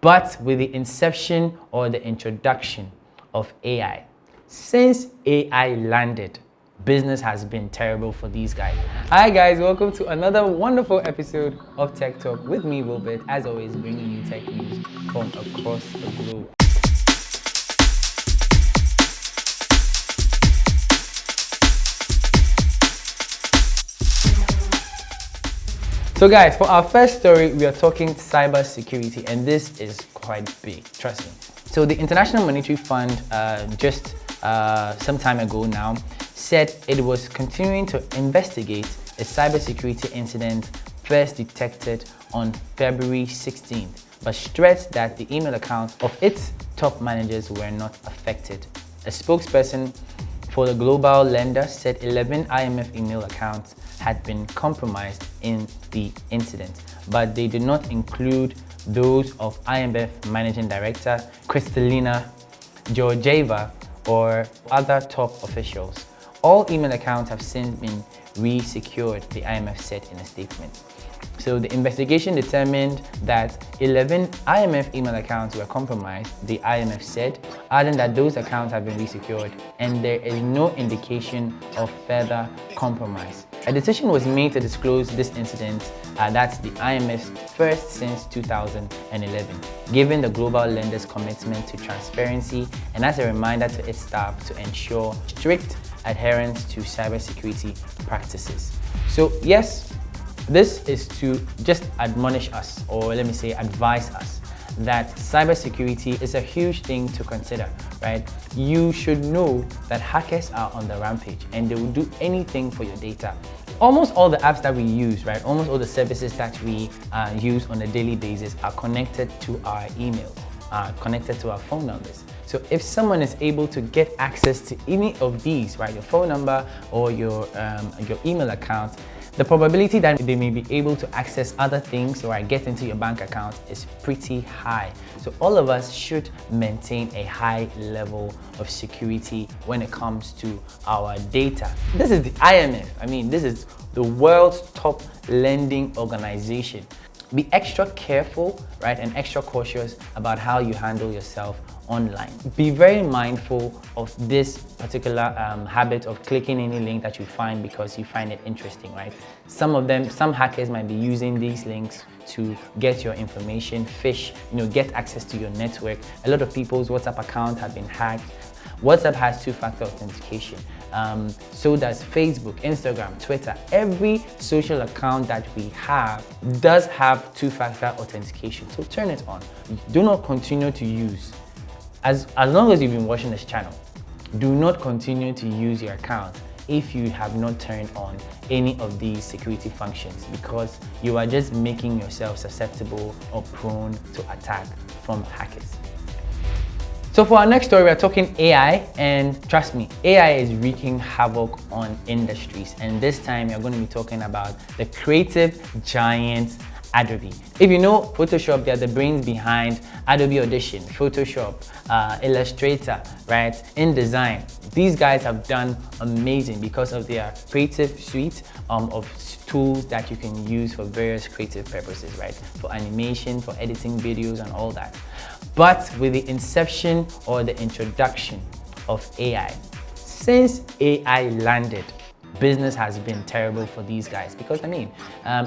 But with the inception or the introduction of AI, since AI landed, business has been terrible for these guys. Hi guys, welcome to another wonderful episode of Tech Talk with me, Wilbert, as always bringing you tech news from across the globe. So guys, for our first story, we are talking cybersecurity, and this is quite big, trust me. So the International Monetary Fund just some time ago now said it was continuing to investigate a cybersecurity incident first detected on February 16th, but stressed that the email accounts of its top managers were not affected. A spokesperson for the global lender said 11 IMF email accounts had been compromised in the incident, but they did not include those of IMF Managing Director Kristalina Georgieva or other top officials. All email accounts have since been re-secured, the IMF said in a statement. So the investigation determined that 11 IMF email accounts were compromised, the IMF said, adding that those accounts have been resecured and there is no indication of further compromise. A decision was made to disclose this incident, that's the IMF's first since 2011, given the global lender's commitment to transparency and as a reminder to its staff to ensure strict adherence to cybersecurity practices. So yes, this is to just admonish us, or let me say advise us, that cybersecurity is a huge thing to consider, right? You should know that hackers are on the rampage and they will do anything for your data. Almost all the apps that we use, right? Almost all the services that we use on a daily basis are connected to our emails, connected to our phone numbers. So if someone is able to get access to any of these, right, your phone number or your email account, the probability that they may be able to access other things or get into your bank account is pretty high. So all of us should maintain a high level of security when it comes to our data. This is the IMF. I mean, this is the world's top lending organization. Be extra careful, right, and extra cautious about how you handle yourself online. Be very mindful of this particular habit of clicking any link that you find because you find it interesting, right? Some hackers might be using these links to get your information, phish, get access to your network. A lot of people's WhatsApp accounts have been hacked. WhatsApp has two-factor authentication. So does Facebook, Instagram, Twitter. Every social account that we have does have two-factor authentication. So turn it on. Do not continue to use. As long as you've been watching this channel, do not continue to use your account if you have not turned on any of these security functions, because you are just making yourself susceptible or prone to attack from hackers. So for our next story, we're talking AI, and trust me, AI is wreaking havoc on industries. And this time, we're going to be talking about the creative giant Adobe. If you know Photoshop, they're the brains behind Adobe Audition, Photoshop, Illustrator, right? InDesign. These guys have done amazing because of their creative suite of tools that you can use for various creative purposes, right? For animation, for editing videos and all that. But with the inception or the introduction of AI, since AI landed, business has been terrible for these guys. Because I mean,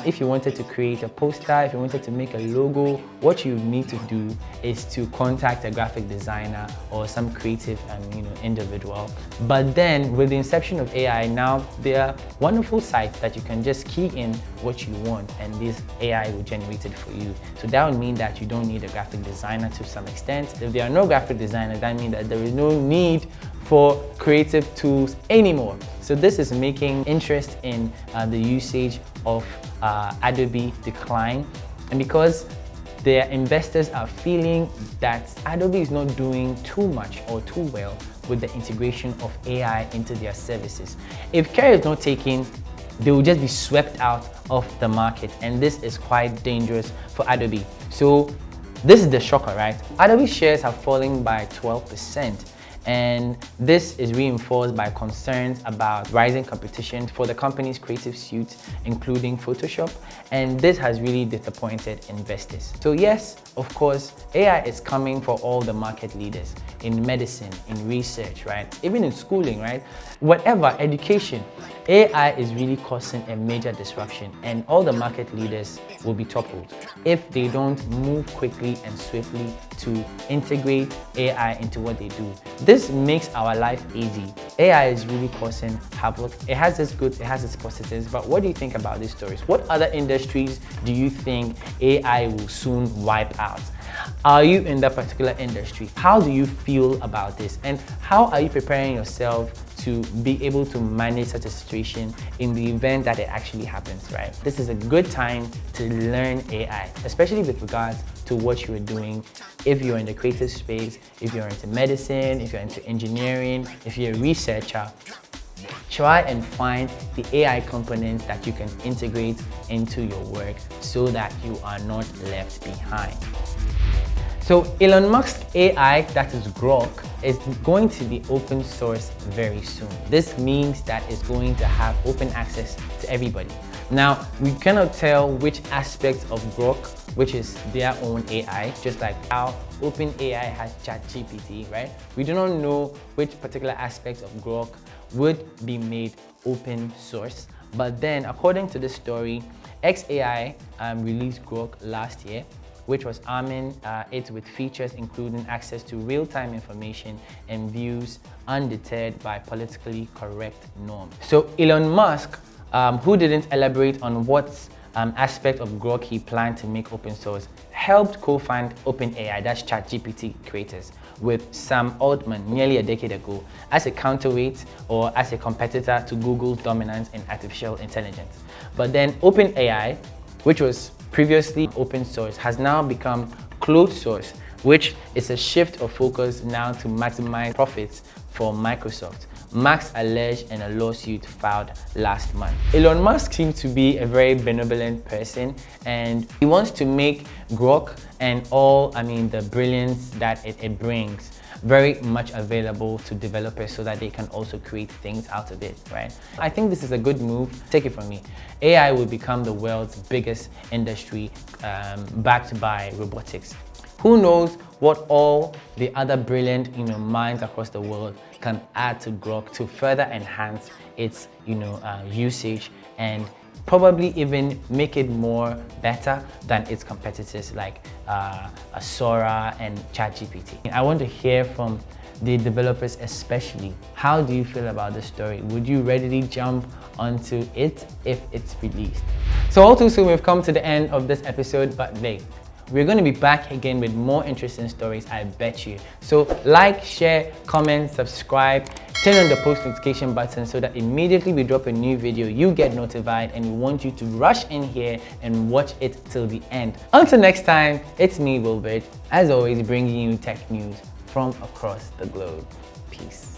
if you wanted to create a poster, if you wanted to make a logo, what you need to do is to contact a graphic designer or some creative individual. But then with the inception of AI, now there are wonderful sites that you can just key in what you want and this AI will generate it for you. So that would mean that you don't need a graphic designer to some extent. If there are no graphic designers, that means that there is no need for creative tools anymore. So this is making interest in the usage of Adobe decline, and because their investors are feeling that Adobe is not doing too much or too well with the integration of AI into their services. If care is not taken, they will just be swept out of the market, and this is quite dangerous for Adobe. So this is the shocker, right? Adobe shares have fallen by 12%. And this is reinforced by concerns about rising competition for the company's creative suites, including Photoshop. And this has really disappointed investors. So yes, of course, AI is coming for all the market leaders in medicine, in research, right? Even in schooling, right? Whatever, education. AI is really causing a major disruption, and all the market leaders will be toppled if they don't move quickly and swiftly to integrate AI into what they do. This makes our life easy. AI is really causing havoc. It has its goods, it has its positives, but what do you think about these stories? What other industries do you think AI will soon wipe out? Are you in that particular industry? How do you feel about this? And how are you preparing yourself to be able to manage such a situation in the event that it actually happens, right? This is a good time to learn AI, especially with regards to what you are doing. If you're in the creative space, if you're into medicine, if you're into engineering, if you're a researcher, try and find the AI components that you can integrate into your work so that you are not left behind. So Elon Musk's AI, that is Grok, is going to be open source very soon. This means that it's going to have open access to everybody. Now, we cannot tell which aspects of Grok, which is their own AI, just like how OpenAI has ChatGPT, right? We do not know which particular aspects of Grok would be made open source. But then, according to the story, xAI released Grok last year, which was arming it with features including access to real-time information and views undeterred by politically correct norms. So Elon Musk, who didn't elaborate on what aspect of Grok he planned to make open source, helped co-found OpenAI, that's ChatGPT creators, with Sam Altman nearly a decade ago as a counterweight or as a competitor to Google's dominance in artificial intelligence. But then OpenAI, which was previously open source, has now become closed source, which is a shift of focus now to maximize profits for Microsoft. Max alleged in a lawsuit filed last month. Elon Musk seems to be a very benevolent person, and he wants to make Grok and all, the brilliance that it brings very much available to developers so that they can also create things out of it, right? I think this is a good move. Take it from me. AI will become the world's biggest industry, backed by robotics. Who knows what all the other brilliant minds across the world can add to Grok to further enhance its usage and probably even make it more better than its competitors like Sora and ChatGPT. I want to hear from the developers especially. How do you feel about the story? Would you readily jump onto it if it's released? So all too soon we've come to the end of this episode, but wait. We're going to be back again with more interesting stories, I bet you. So like, share, comment, subscribe, turn on the post notification button so that immediately we drop a new video, you get notified, and we want you to rush in here and watch it till the end. Until next time, it's me, Wilbert, as always bringing you tech news from across the globe. Peace.